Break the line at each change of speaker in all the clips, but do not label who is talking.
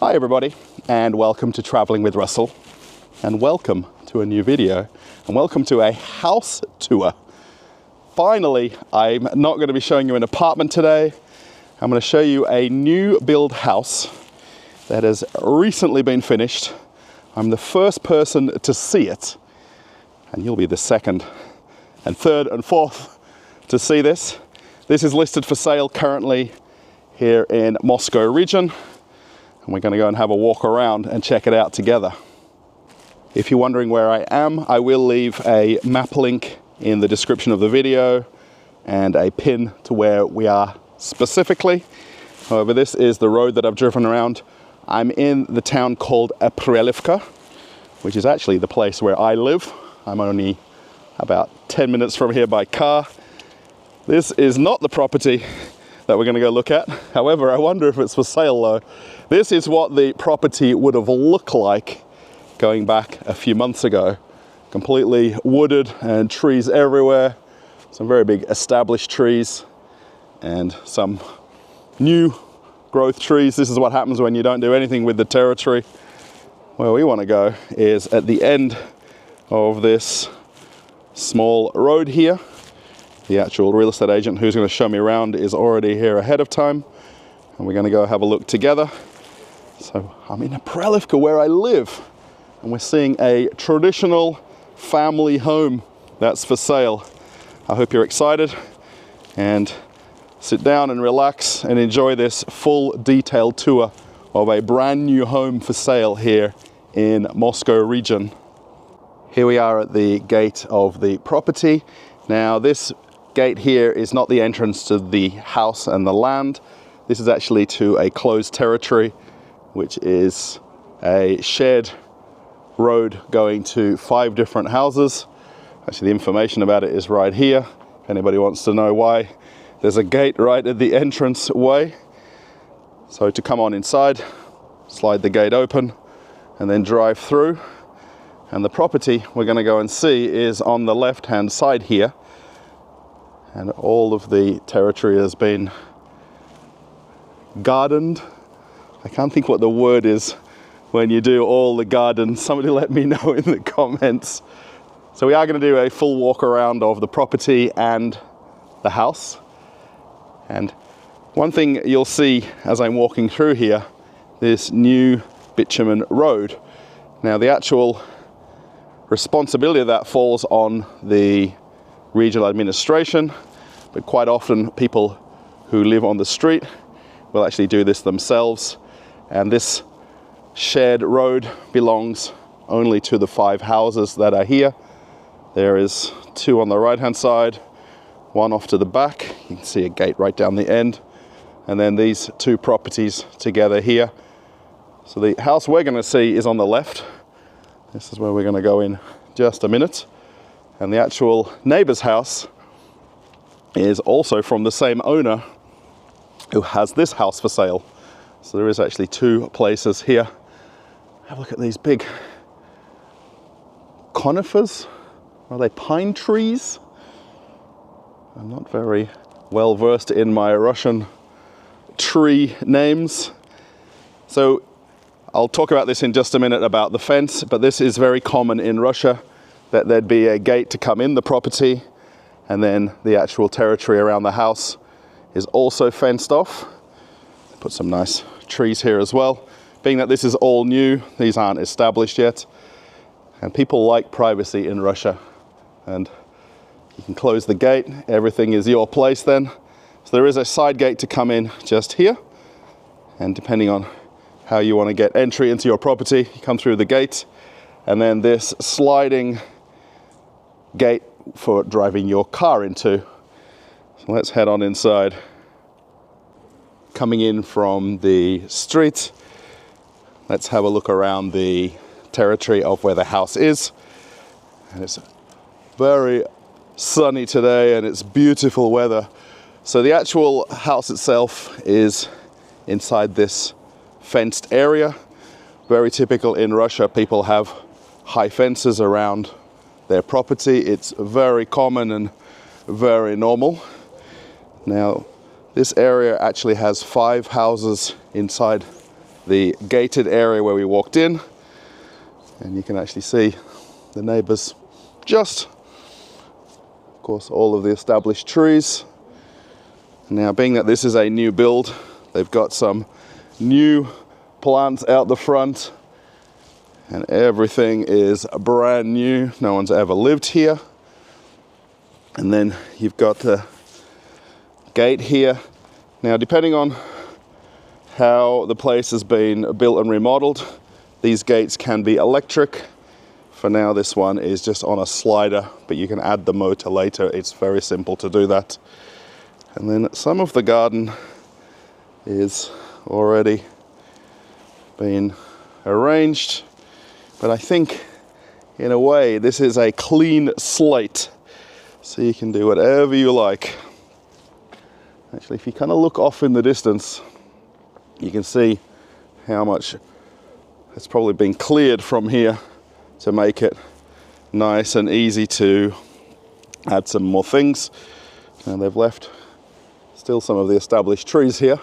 Hi everybody, and welcome to Traveling with Russell, and welcome to a new video, and welcome to a house tour. Finally, I'm not going to be showing you an apartment today. I'm going to show you a new build house that has recently been finished. I'm the first person to see it, and you'll be the second and third and fourth to see this. This is listed for sale currently here in Moscow region, and we're going to go and have a walk around and check it out together. If you're wondering where I am, I will leave a map link in the description of the video and a pin to where we are specifically. However, this is the road that I've driven around. I'm in the town called Aprelevka, which is actually the place where I live. I'm only about 10 minutes from here by car. This is not the property that we're going to go look at. However, I wonder if it's for sale though. This is what the property would have looked like going back a few months ago. Completely wooded and trees everywhere. Some very big established trees and some new growth trees. This is what happens when you don't do anything with the territory. Where we want to go is at the end of this small road here. The actual real estate agent who's going to show me around is already here ahead of time, and we're going to go have a look together. So I'm in Aprelevka where I live, and we're seeing a traditional family home that's for sale. I hope you're excited, and sit down and relax and enjoy this full detailed tour of a brand new home for sale here in Moscow region. Here we are at the gate of the property. Now this gate here is not the entrance to the house and the land. This is actually to a closed territory, which is a shared road going to 5 different houses. Actually, the information about it is right here. If anybody wants to know why there's a gate right at the entrance way. So to come on inside, slide the gate open and then drive through. And the property we're going to go and see is on the left-hand side here. And all of the territory has been gardened. I can't think what the word is when you do all the garden. Somebody let me know in the comments. So we are going to do a full walk around of the property and the house. And one thing you'll see as I'm walking through here, this new bitumen road. Now the actual responsibility of that falls on the regional administration, but quite often people who live on the street will actually do this themselves. And this shared road belongs only to the 5 houses that are here. There is 2 on the right hand side, 1 off to the back. You can see a gate right down the end, and then these 2 properties together here. So the house we're going to see is on the left. This is where we're going to go in just a minute. And the actual neighbor's house is also from the same owner who has this house for sale. So there is actually 2 places here. Have a look at these big conifers. Are they pine trees? I'm not very well versed in my Russian tree names. So I'll talk about this in just a minute about the fence, but this is very common in Russia, that there'd be a gate to come in the property, and then the actual territory around the house is also fenced off. Put some nice trees here as well. Being that this is all new, these aren't established yet, and people like privacy in Russia, and you can close the gate, everything is your place then. So there is a side gate to come in just here, and depending on how you want to get entry into your property, you come through the gate, and then this sliding gate for driving your car into. So let's head on inside. Coming in from the street, let's have a look around the territory of where the house is. And it's very sunny today and it's beautiful weather. So the actual house itself is inside this fenced area. Very typical in Russia, people have high fences around their property. It's very common and very normal. Now, this area actually has 5 houses inside the gated area where we walked in, and you can actually see the neighbors just, of course, all of the established trees. Now, being that this is a new build, they've got some new plants out the front, and everything is brand new. No one's ever lived here. And then you've got the gate here. Now, depending on how the place has been built and remodeled, these gates can be electric. For now, this one is just on a slider, but you can add the motor later. It's very simple to do that. And then some of the garden is already been arranged, but I think in a way this is a clean slate, so you can do whatever you like. Actually, if you kind of look off in the distance, you can see how much has probably been cleared from here to make it nice and easy to add some more things. And they've left still some of the established trees here.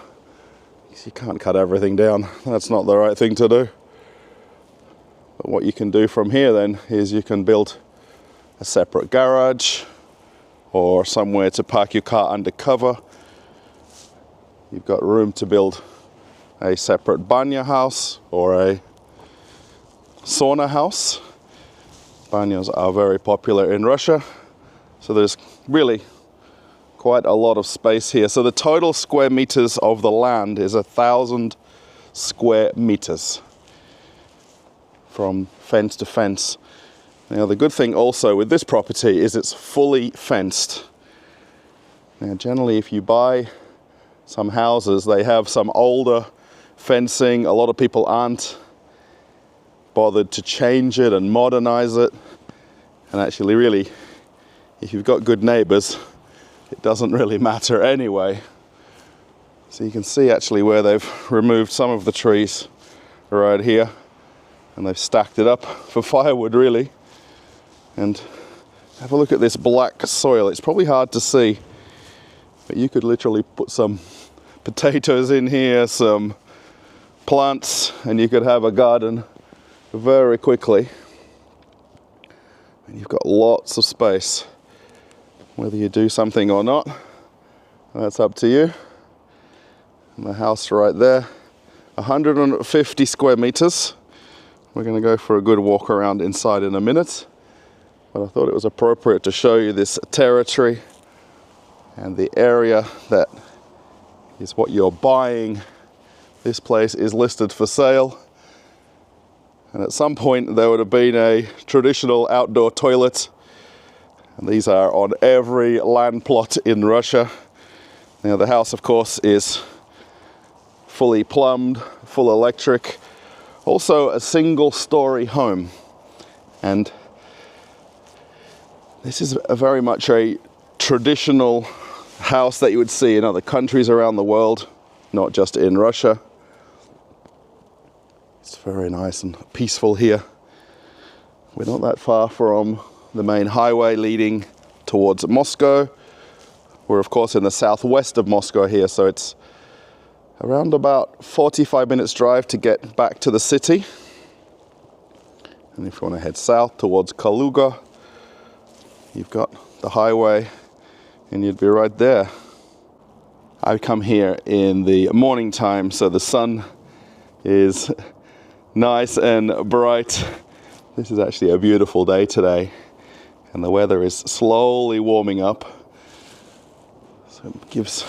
You can't cut everything down. That's not the right thing to do. But what you can do from here then is you can build a separate garage or somewhere to park your car undercover. You've got room to build a separate banya house or a sauna house. Banyas are very popular in Russia, so there's really quite a lot of space here. So the total square meters of the land is 1,000 square meters from fence to fence. Now, the good thing also with this property is it's fully fenced. Now, generally, if you buy some houses, they have some older fencing. A lot of people aren't bothered to change it and modernize it. And actually, really, if you've got good neighbors, it doesn't really matter anyway. So you can see actually where they've removed some of the trees right here, and they've stacked it up for firewood, really. And have a look at this black soil. It's probably hard to see, but you could literally put some potatoes in here, some plants, and you could have a garden very quickly. And you've got lots of space. Whether you do something or not, that's up to you. And the house right there, 150 square meters. We're going to go for a good walk around inside in a minute. But I thought it was appropriate to show you this territory and the area that is what you're buying. This place is listed for sale. And at some point there would have been a traditional outdoor toilet. And these are on every land plot in Russia. Now, the house, of course, is fully plumbed, full electric. Also a single-story home. And this is very much a traditional house that you would see in other countries around the world, not just in Russia. It's very nice and peaceful here. We're not that far from the main highway leading towards Moscow. We're of course in the southwest of Moscow here, so it's around about 45 minutes drive to get back to the city. And if you want to head south towards Kaluga, you've got the highway and you'd be right there. I come here in the morning time, so the sun is nice and bright. This is actually a beautiful day today, and the weather is slowly warming up, so it gives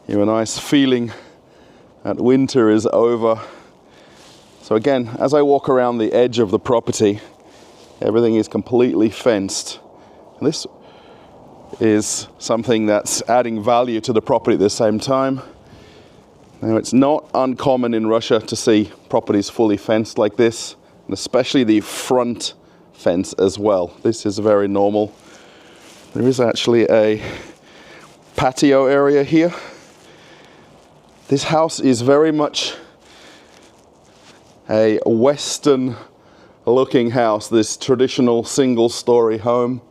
you a nice feeling that winter is over. So again, as I walk around the edge of the property, everything is completely fenced. And this is something that's adding value to the property at the same time. Now, it's not uncommon in Russia to see properties fully fenced like this, and especially the front fence as well. This is very normal. There is actually a patio area here. This house is very much a Western looking house, this traditional single-story home.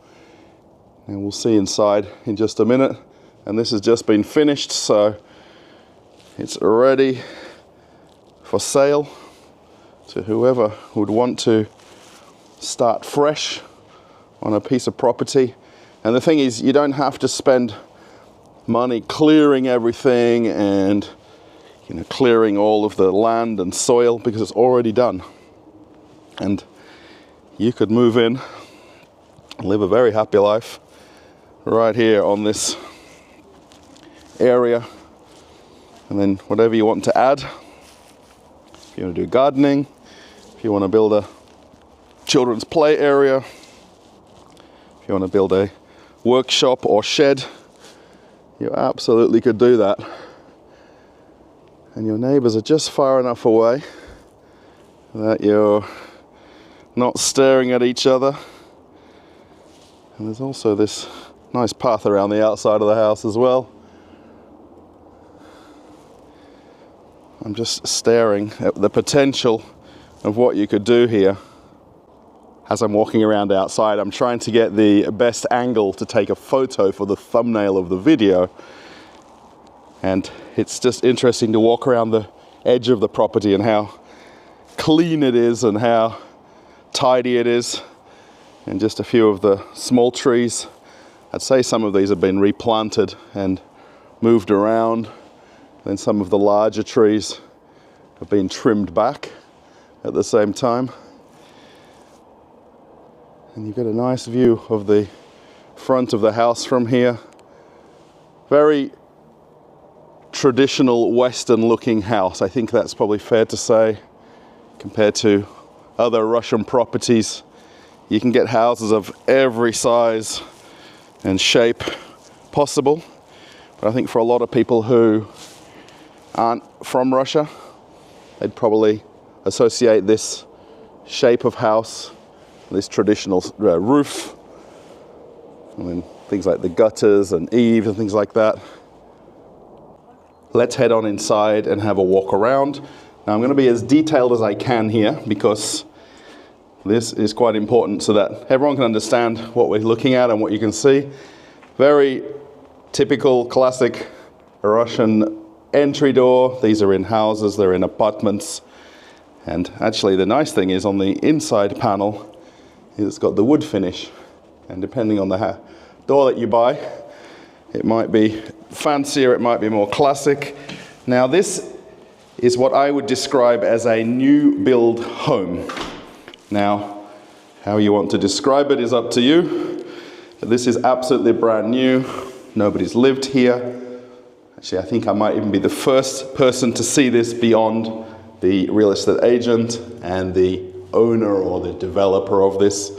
And we'll see inside in just a minute. And this has just been finished, so it's ready for sale to whoever would want to start fresh on a piece of property. And the thing is, you don't have to spend money clearing everything and clearing all of the land and soil, because it's already done. And you could move in and live a very happy life right here on this area. And then whatever you want to add, if you want to do gardening, if you want to build a children's play area, if you want to build a workshop or shed, you absolutely could do that. And your neighbors are just far enough away that you're not staring at each other. And there's also this nice path around the outside of the house as well. I'm just staring at the potential of what you could do here. As I'm walking around outside, I'm trying to get the best angle to take a photo for the thumbnail of the video. And it's just interesting to walk around the edge of the property and how clean it is and how tidy it is. And just a few of the small trees. I'd say some of these have been replanted and moved around. Then some of the larger trees have been trimmed back at the same time. And you've got a nice view of the front of the house from here. Very traditional Western looking house. I think that's probably fair to say compared to other Russian properties. You can get houses of every size and shape possible. But I think for a lot of people who aren't from Russia, they'd probably associate this shape of house, this traditional roof, and then things like the gutters and eaves and things like that. Let's head on inside and have a walk around. Now I'm going to be as detailed as I can here because this is quite important so that everyone can understand what we're looking at and what you can see. Very typical, classic Russian entry door. These are in houses, they're in apartments. And actually the nice thing is on the inside panel, it's got the wood finish. And depending on the door that you buy, it might be fancier, it might be more classic. Now this is what I would describe as a new build home. Now, how you want to describe it is up to you. But this is absolutely brand new. Nobody's lived here. Actually, I think I might even be the first person to see this beyond the real estate agent and the owner or the developer of this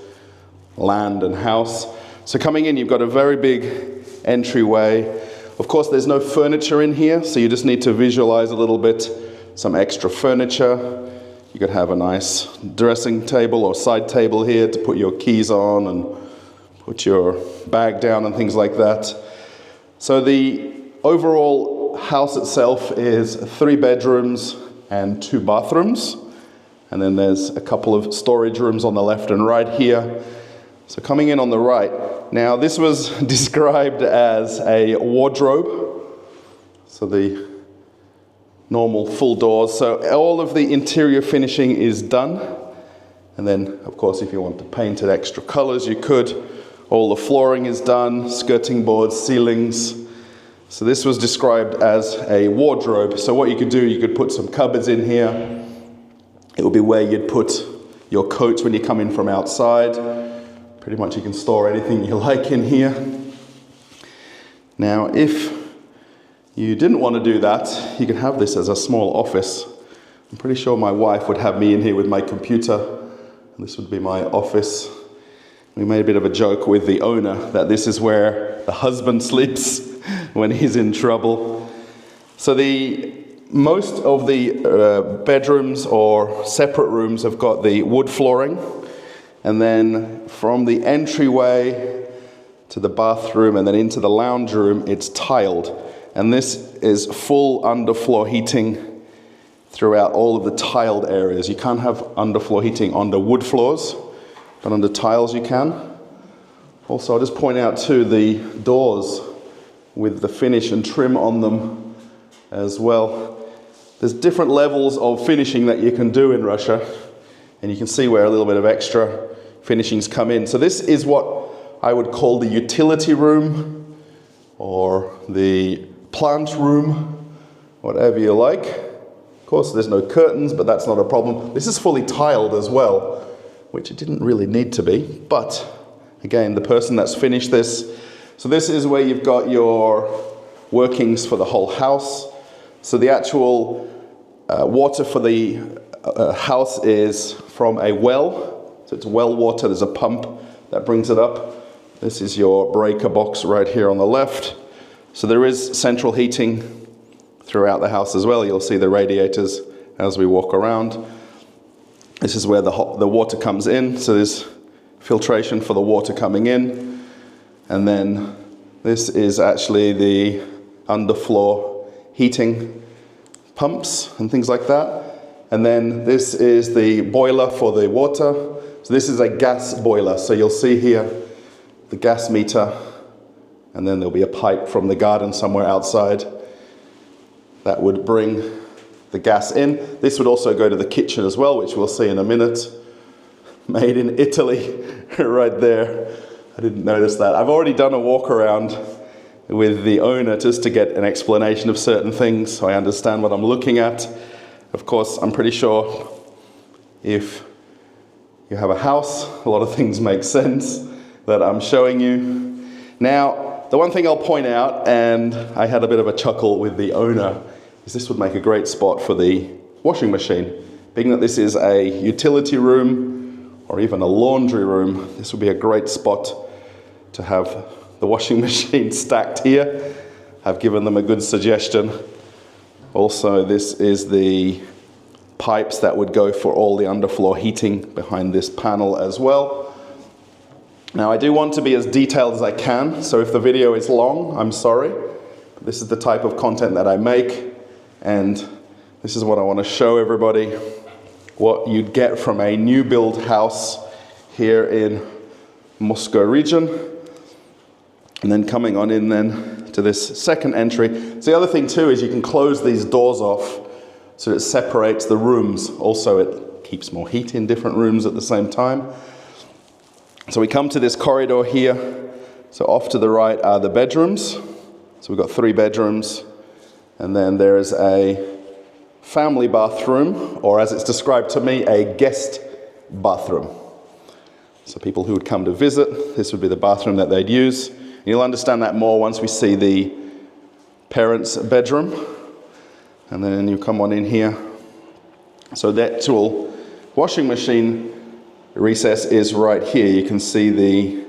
land and house. So coming in, you've got a very big entryway. Of course, there's no furniture in here, so you just need to visualize a little bit some extra furniture. You could have a nice dressing table or side table here to put your keys on and put your bag down and things like that. So the overall house itself is 3 bedrooms and 2 bathrooms. And then there's a couple of storage rooms on the left and right here. So coming in on the right, now this was described as a wardrobe. So the normal full doors. So all of the interior finishing is done. And then, of course, if you want to paint it extra colors, you could. All the flooring is done, skirting boards, ceilings. So this was described as a wardrobe. So what you could do, you could put some cupboards in here. It would be where you'd put your coats when you come in from outside. Pretty much you can store anything you like in here. Now, if you didn't want to do that, you could have this as a small office. I'm pretty sure my wife would have me in here with my computer. And this would be my office. We made a bit of a joke with the owner that this is where the husband sleeps when he's in trouble. So most of the bedrooms or separate rooms have got the wood flooring. And then from the entryway to the bathroom and then into the lounge room, it's tiled. And this is full underfloor heating throughout all of the tiled areas. You can't have underfloor heating under wood floors, but under tiles you can. Also, I'll just point out too the doors with the finish and trim on them as well. there's different levels of finishing that you can do in Russia, and you can see where a little bit of extra finishings come in. So this is what I would call the utility room, or the plant room, whatever you like. Of course, there's no curtains, but that's not a problem. This is fully tiled as well, which it didn't really need to be, but again, the person that's finished this. So this is where you've got your workings for the whole house. So the actual water for the house is from a well. So it's well water, there's a pump that brings it up. This is your breaker box right here on the left. So there is central heating throughout the house as well. You'll see the radiators as we walk around. This is where the water comes in. So there's filtration for the water coming in. And then this is actually the underfloor heating pumps and things like that. And then this is the boiler for the water. So this is a gas boiler. So you'll see here the gas meter, and then there'll be a pipe from the garden somewhere outside that would bring the gas in. This would also go to the kitchen as well, which we'll see in a minute. Made in Italy, right there. I didn't notice that. I've already done a walk around with the owner just to get an explanation of certain things so I understand what I'm looking at. Of course, I'm pretty sure if you have a house, a lot of things make sense that I'm showing you. Now, the one thing I'll point out, and I had a bit of a chuckle with the owner, is this would make a great spot for the washing machine. Being that this is a utility room or even a laundry room, this would be a great spot to have the washing machine stacked here. I've given them a good suggestion. Also, this is the pipes that would go for all the underfloor heating behind this panel as well. Now, I do want to be as detailed as I can, so if the video is long, I'm sorry. But this is the type of content that I make, and this is what I want to show everybody, what you'd get from a new build house here in Moscow region. And then coming on in then to this second entry. So the other thing too is you can close these doors off so it separates the rooms. Also, it keeps more heat in different rooms at the same time. So we come to this corridor here. So off to the right are the bedrooms. So we've got 3 bedrooms. And then there is a family bathroom, or as it's described to me, a guest bathroom. So people who would come to visit, this would be the bathroom that they'd use. And you'll understand that more once we see the parents' bedroom. And then you come on in here. So the actual washing machine recess is right here. You can see the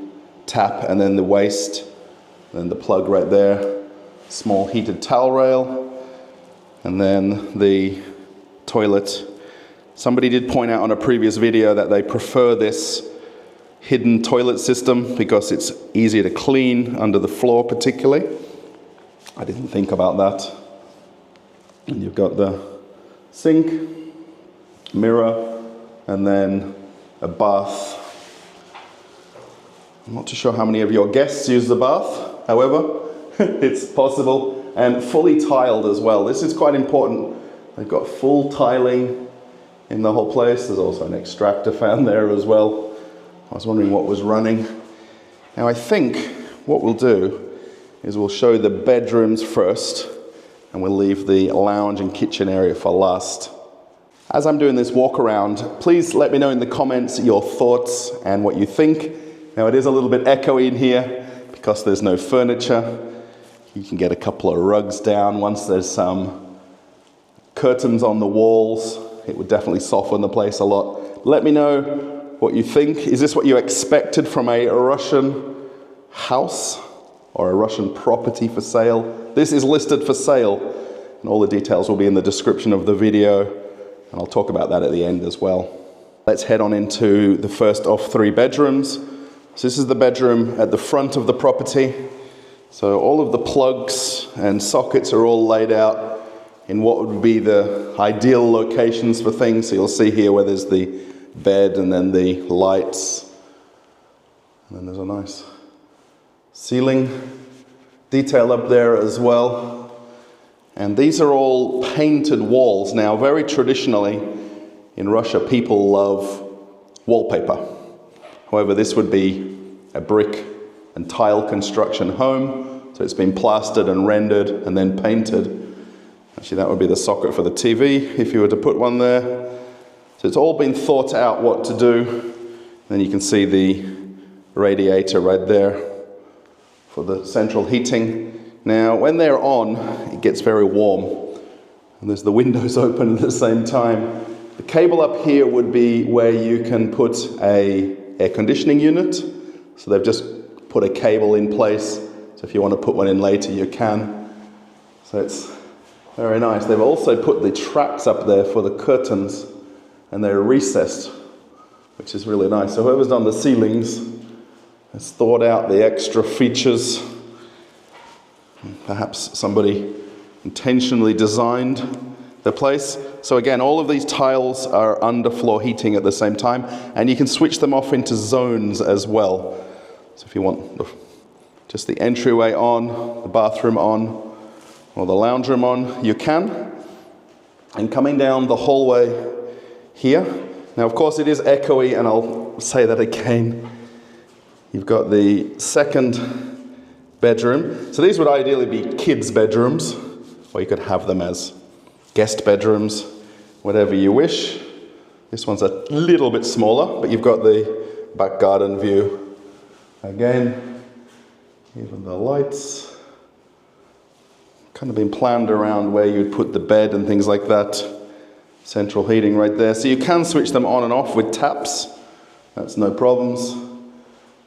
tap and then the waste, then the plug right there, small heated towel rail, and then the toilet. Somebody did point out on a previous video that they prefer this hidden toilet system because it's easier to clean under the floor particularly. I didn't think about that. And you've got the sink, mirror, and then a bath. I'm not too sure how many of your guests use the bath, however, it's possible, and fully tiled as well. This is quite important. They've got full tiling in the whole place. There's also an extractor fan there as well. I was wondering what was running. Now I think what we'll do is we'll show the bedrooms first, and we'll leave the lounge and kitchen area for last. As I'm doing this walk around, please let me know in the comments your thoughts and what you think. Now it is a little bit echoey in here because there's no furniture. You can get a couple of rugs down. Once there's some curtains on the walls, it would definitely soften the place a lot. Let me know what you think. Is this what you expected from a Russian house or a Russian property for sale? This is listed for sale, and all the details will be in the description of the video, and I'll talk about that at the end as well. Let's head on into the first of 3 bedrooms. So this is the bedroom at the front of the property. So all of the plugs and sockets are all laid out in what would be the ideal locations for things. So you'll see here where there's the bed and then the lights. And then there's a nice ceiling detail up there as well. And these are all painted walls. Now, very traditionally in Russia, people love wallpaper. However, this would be a brick and tile construction home. So it's been plastered and rendered and then painted. Actually, that would be the socket for the TV if you were to put one there. So it's all been thought out what to do. Then you can see the radiator right there for the central heating. Now, when they're on, it gets very warm. And there's the windows open at the same time. The cable up here would be where you can put a air conditioning unit. So they've just put a cable in place. So if you want to put one in later, you can. So it's very nice. They've also put the tracks up there for the curtains, and they're recessed, which is really nice. So whoever's done the ceilings has thought out the extra features. Perhaps somebody intentionally designed the place. So again, all of these tiles are underfloor heating at the same time, and you can switch them off into zones as well. So if you want just the entryway on, the bathroom on, or the lounge room on, you can. And coming down the hallway here, now of course it is echoey, and I'll say that again. You've got the second bedroom. So these would ideally be kids' bedrooms, or you could have them as guest bedrooms, whatever you wish. This one's a little bit smaller, but you've got the back garden view. Again, even the lights. Kind of been planned around where you'd put the bed and things like that. Central heating right there. So you can switch them on and off with taps. That's no problems.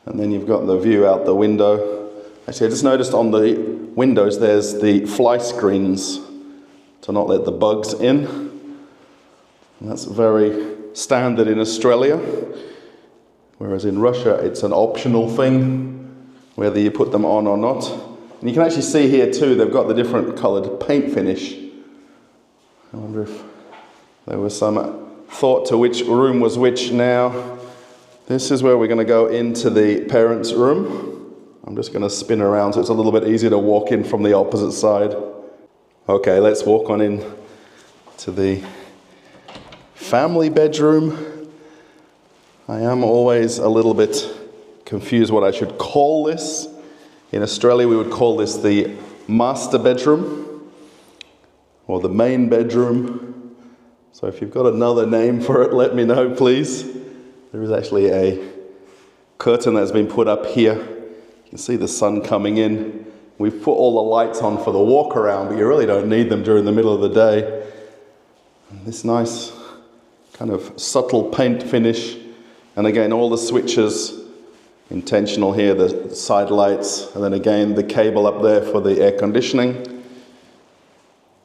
And then you've got the view out the window. Actually, I just noticed on the windows there's the fly screens to not let the bugs in. And that's very standard in Australia. Whereas in Russia, it's an optional thing, whether you put them on or not. And you can actually see here too, they've got the different coloured paint finish. I wonder if there was some thought to which room was which. Now, this is where we're going to go into the parents' room. I'm just going to spin around so it's a little bit easier to walk in from the opposite side. Okay, let's walk on in to the family bedroom. I am always a little bit confused what I should call this. In Australia, we would call this the master bedroom or the main bedroom. So if you've got another name for it, let me know, please. There is actually a curtain that's been put up here. You can see the sun coming in. We've put all the lights on for the walk around, but you really don't need them during the middle of the day. And this nice kind of subtle paint finish. And again, all the switches intentional here, the side lights, and then again the cable up there for the air conditioning.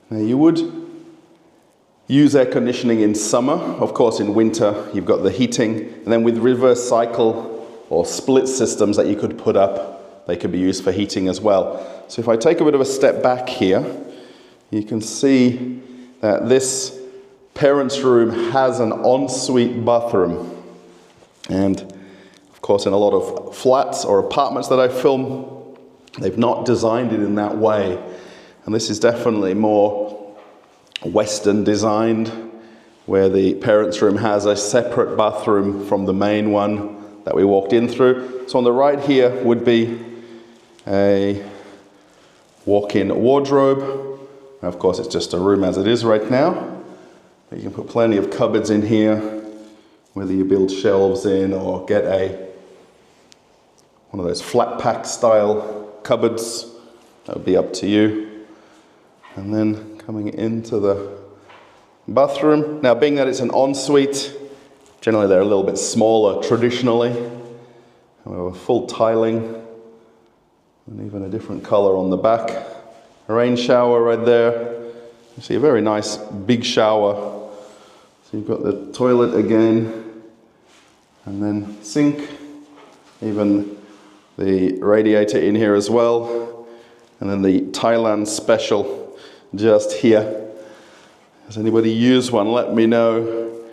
Now you would use air conditioning in summer. Of course, in winter you've got the heating, and then with reverse cycle or split systems that you could put up, they could be used for heating as well. So if I take a bit of a step back here, you can see that this parents' room has an ensuite bathroom. And of course, in a lot of flats or apartments that I film, they've not designed it in that way. And this is definitely more Western designed, where the parents' room has a separate bathroom from the main one that we walked in through. So on the right here would be a walk-in wardrobe. And of course, it's just a room as it is right now. But you can put plenty of cupboards in here, whether you build shelves in or get one of those flat pack style cupboards. That would be up to you. And then coming into the bathroom. Now, being that it's an ensuite, generally they're a little bit smaller traditionally. However, full tiling and even a different color on the back. A rain shower right there. You see a very nice big shower. So you've got the toilet again, and then sink, even the radiator in here as well, and then the Thailand special just here. Has anybody used one? Let me know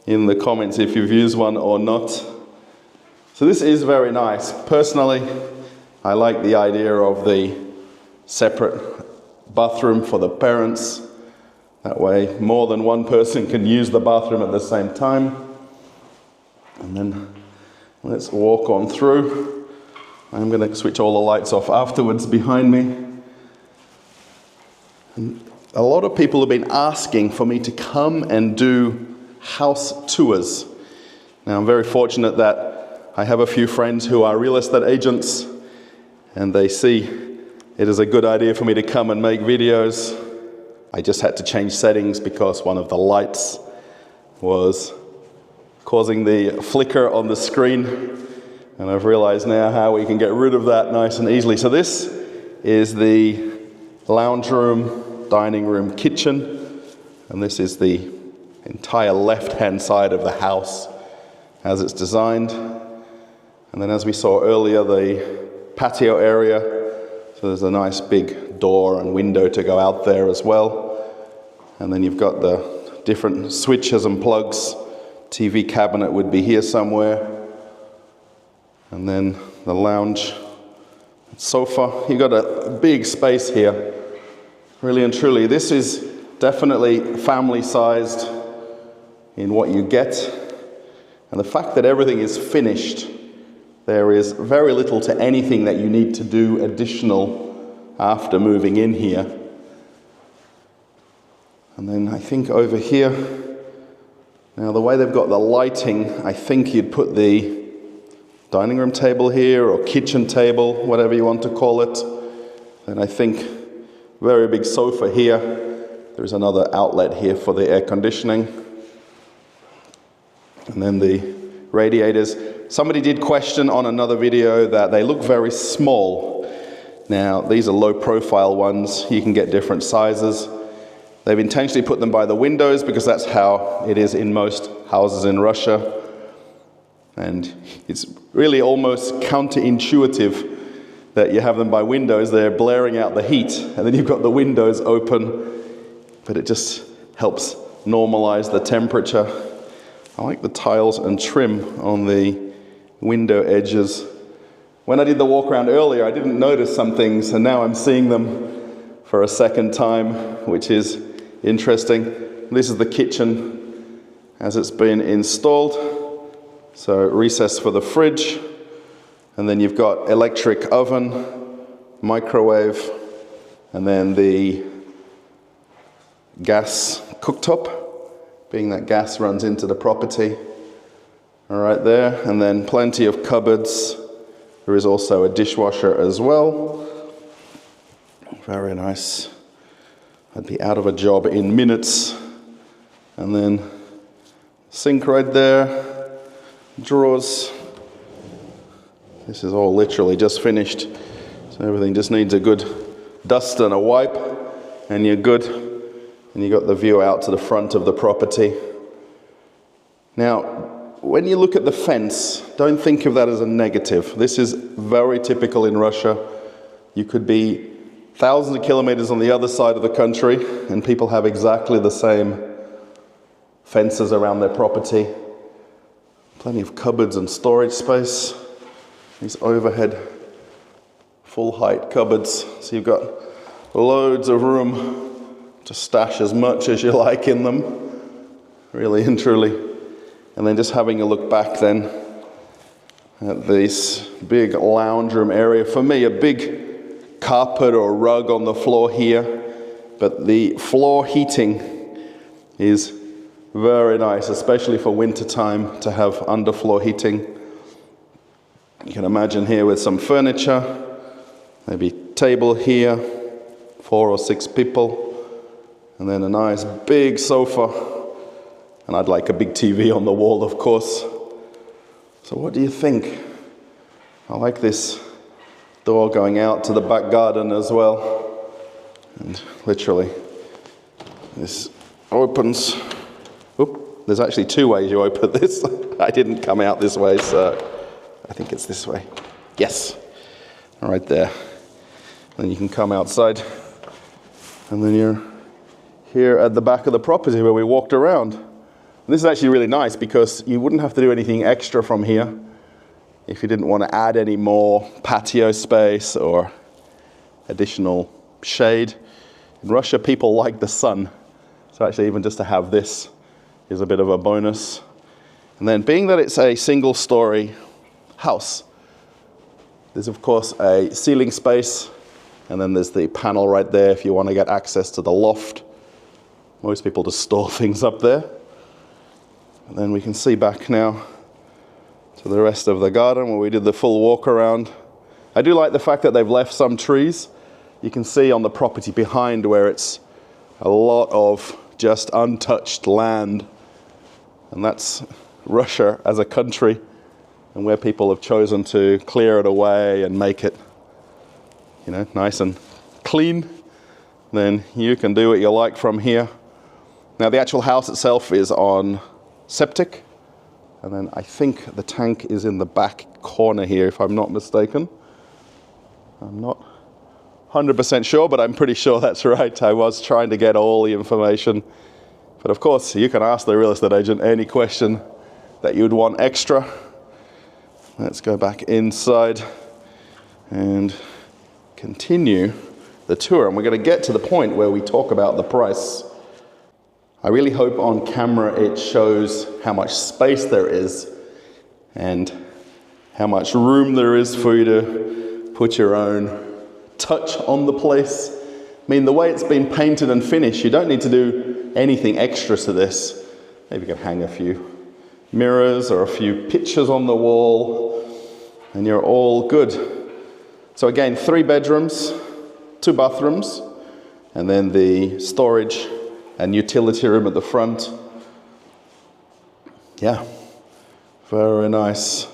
in the comments if you've used one or not. So this is very nice. Personally, I like the idea of the separate bathroom for the parents. That way more than one person can use the bathroom at the same time. And then let's walk on through. I'm going to switch all the lights off afterwards behind me. And a lot of people have been asking for me to come and do house tours. Now, I'm very fortunate that I have a few friends who are real estate agents, and they see it is a good idea for me to come and make videos. I just had to change settings because one of the lights was causing the flicker on the screen, and I've realized now how we can get rid of that nice and easily. So this is the lounge room, dining room, kitchen, and this is the entire left-hand side of the house as it's designed. And then, as we saw earlier, the patio area, so there's a nice big door and window to go out there as well. And then you've got the different switches and plugs. TV cabinet would be here somewhere. And then the lounge sofa. You've got a big space here. Really and truly, this is definitely family-sized in what you get. And the fact that everything is finished, there is very little to anything that you need to do additional after moving in here. And then I think over here, now the way they've got the lighting, I think you'd put the dining room table here, or kitchen table, whatever you want to call it. And I think very big sofa here. There's another outlet here for the air conditioning. And then the radiators. Somebody did question on another video that they look very small. Now, these are low profile ones. You can get different sizes. They've intentionally put them by the windows because that's how it is in most houses in Russia. And it's really almost counterintuitive that you have them by windows. They're blaring out the heat, and then you've got the windows open, but it just helps normalize the temperature. I like the tiles and trim on the window edges. When I did the walk around earlier, I didn't notice some things, and now I'm seeing them for a second time, which is interesting. This is the kitchen as it's been installed. So recess for the fridge, and then you've got electric oven, microwave, and then the gas cooktop, being that gas runs into the property. All right there, and then plenty of cupboards. There is also a dishwasher as well. Very nice. I'd be out of a job in minutes. And then sink right there, drawers. This is all literally just finished. So everything just needs a good dust and a wipe, and you're good. And you got the view out to the front of the property. Now, when you look at the fence, don't think of that as a negative. This is very typical in Russia. You could be thousands of kilometers on the other side of the country, and people have exactly the same fences around their property. Plenty of cupboards and storage space. These overhead full height cupboards. So you've got loads of room to stash as much as you like in them, really and truly. And then just having a look back then at this big lounge room area. For me, a big carpet or rug on the floor here, but the floor heating is very nice, especially for winter time, to have underfloor heating. You can imagine here with some furniture, maybe table here, 4 or 6 people, and then a nice big sofa, and I'd like a big TV on the wall, of course. So what do you think? I like this door going out to the back garden as well. And literally, this opens. Oop, there's actually 2 ways you open this. I didn't come out this way, so I think it's this way. Yes, right there. Then you can come outside, and then you're here at the back of the property where we walked around. And this is actually really nice because you wouldn't have to do anything extra from here if you didn't want to add any more patio space or additional shade. In Russia, people like the sun. So actually even just to have this is a bit of a bonus. And then being that it's a single-story house, there's of course a ceiling space, and then there's the panel right there if you want to get access to the loft. Most people just store things up there. And then we can see back now to the rest of the garden where we did the full walk around. I do like the fact that they've left some trees. You can see on the property behind where it's a lot of just untouched land. And that's Russia as a country, and where people have chosen to clear it away and make it, you know, nice and clean. Then you can do what you like from here. Now the actual house itself is on septic, and then I think the tank is in the back corner here, if I'm not mistaken. I'm not 100% sure, but I'm pretty sure that's right. I was trying to get all the information. But of course, you can ask the real estate agent any question that you'd want extra. Let's go back inside and continue the tour. And we're going to get to the point where we talk about the price. I really hope on camera it shows how much space there is and how much room there is for you to put your own touch on the place. I mean, the way it's been painted and finished, you don't need to do anything extra to this. Maybe you can hang a few mirrors or a few pictures on the wall, and you're all good. So again, 3 bedrooms, 2 bathrooms, and then the storage and utility room at the front. Yeah, very nice.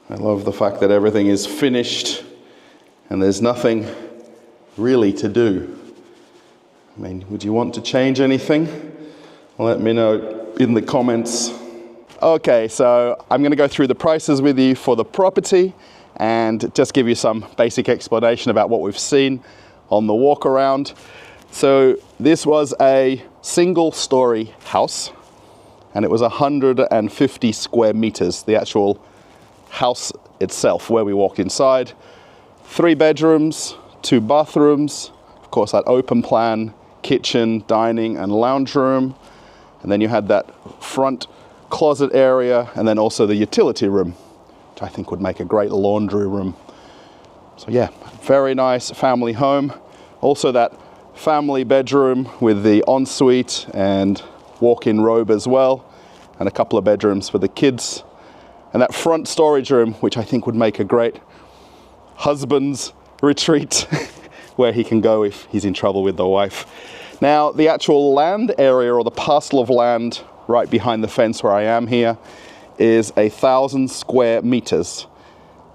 I love the fact that everything is finished and there's nothing really to do. I mean, would you want to change anything? Let me know in the comments. Okay, so I'm going to go through the prices with you for the property and just give you some basic explanation about what we've seen on the walk around. So this was a single-story house, and it was 150 square meters, the actual house itself, where we walked inside. 3 bedrooms, 2 bathrooms, of course that open plan, kitchen, dining and lounge room. And then you had that front closet area, and then also the utility room, which I think would make a great laundry room. So yeah, very nice family home. Also that family bedroom with the ensuite and walk-in robe as well, and a couple of bedrooms for the kids. And that front storage room, which I think would make a great husband's retreat where he can go if he's in trouble with the wife. Now, the actual land area, or the parcel of land right behind the fence where I am here, is 1,000 square meters.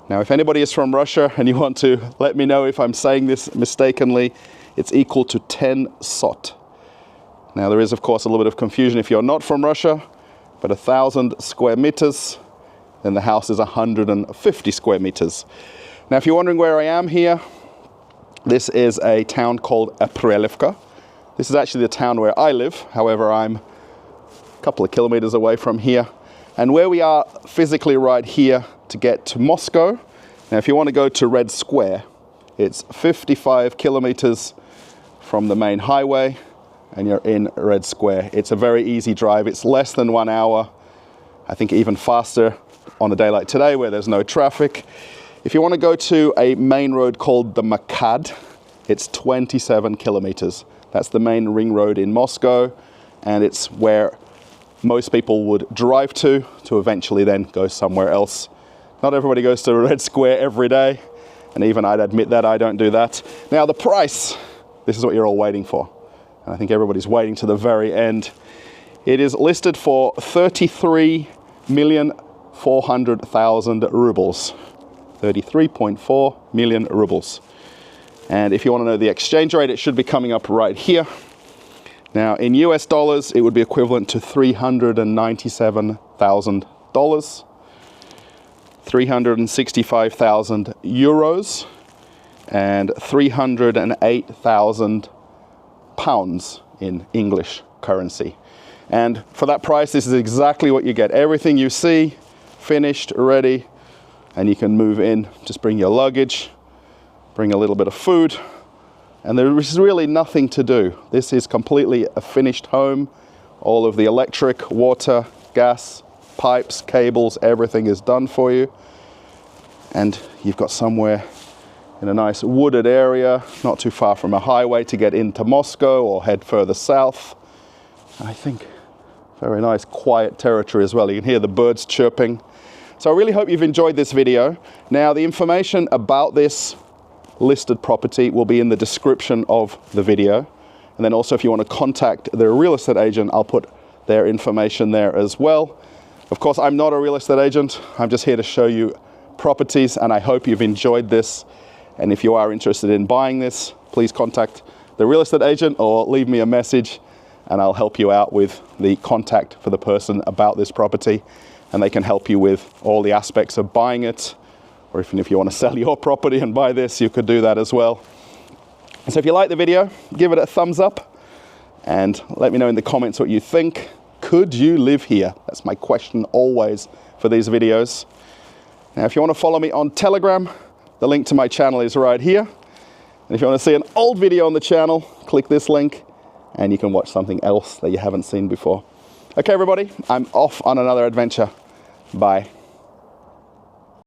Now, if anybody is from Russia and you want to let me know if I'm saying this mistakenly, it's equal to 10 sot. Now, there is, of course, a little bit of confusion if you're not from Russia, but 1,000 square meters, then the house is 150 square meters. Now, if you're wondering where I am here, this is a town called Aprelevka. This is actually the town where I live. However, I'm a couple of kilometers away from here. And where we are physically right here to get to Moscow, now if you want to go to Red Square, it's 55 kilometers from the main highway, and you're in Red Square. It's a very easy drive. It's less than 1 hour. I think even faster on a day like today where there's no traffic. If you want to go to a main road called the Makad, it's 27 kilometers. That's the main ring road in Moscow, and it's where most people would drive to eventually then go somewhere else. Not everybody goes to Red Square every day, and even I'd admit that I don't do that. Now the price, this is what you're all waiting for, and I think everybody's waiting to the very end. It is listed for 33,400,000 rubles. 33.4 million rubles. And if you want to know the exchange rate, it should be coming up right here. Now, in US dollars, it would be equivalent to $397,000, 365,000 euros, and 308,000 pounds in English currency. And for that price, this is exactly what you get. Everything you see, finished, ready, and you can move in. Just bring your luggage, bring a little bit of food, and there is really nothing to do. This is completely a finished home. All of the electric, water, gas, pipes, cables, everything is done for you. And you've got somewhere in a nice wooded area, not too far from a highway to get into Moscow or head further south. I think very nice quiet territory as well. You can hear the birds chirping. So I really hope you've enjoyed this video. Now the information about this listed property will be in the description of the video. And then also if you want to contact the real estate agent, I'll put their information there as well. Of course, I'm not a real estate agent. I'm just here to show you properties, and I hope you've enjoyed this. And if you are interested in buying this, please contact the real estate agent or leave me a message and I'll help you out with the contact for the person about this property, and they can help you with all the aspects of buying it, or even if you want to sell your property and buy this, you could do that as well. So if you like the video, give it a thumbs up and let me know in the comments what you think. Could you live here? That's my question always for these videos. Now, if you want to follow me on Telegram, the link to my channel is right here. And if you want to see an old video on the channel, click this link and you can watch something else that you haven't seen before. Okay, everybody, I'm off on another adventure. Bye.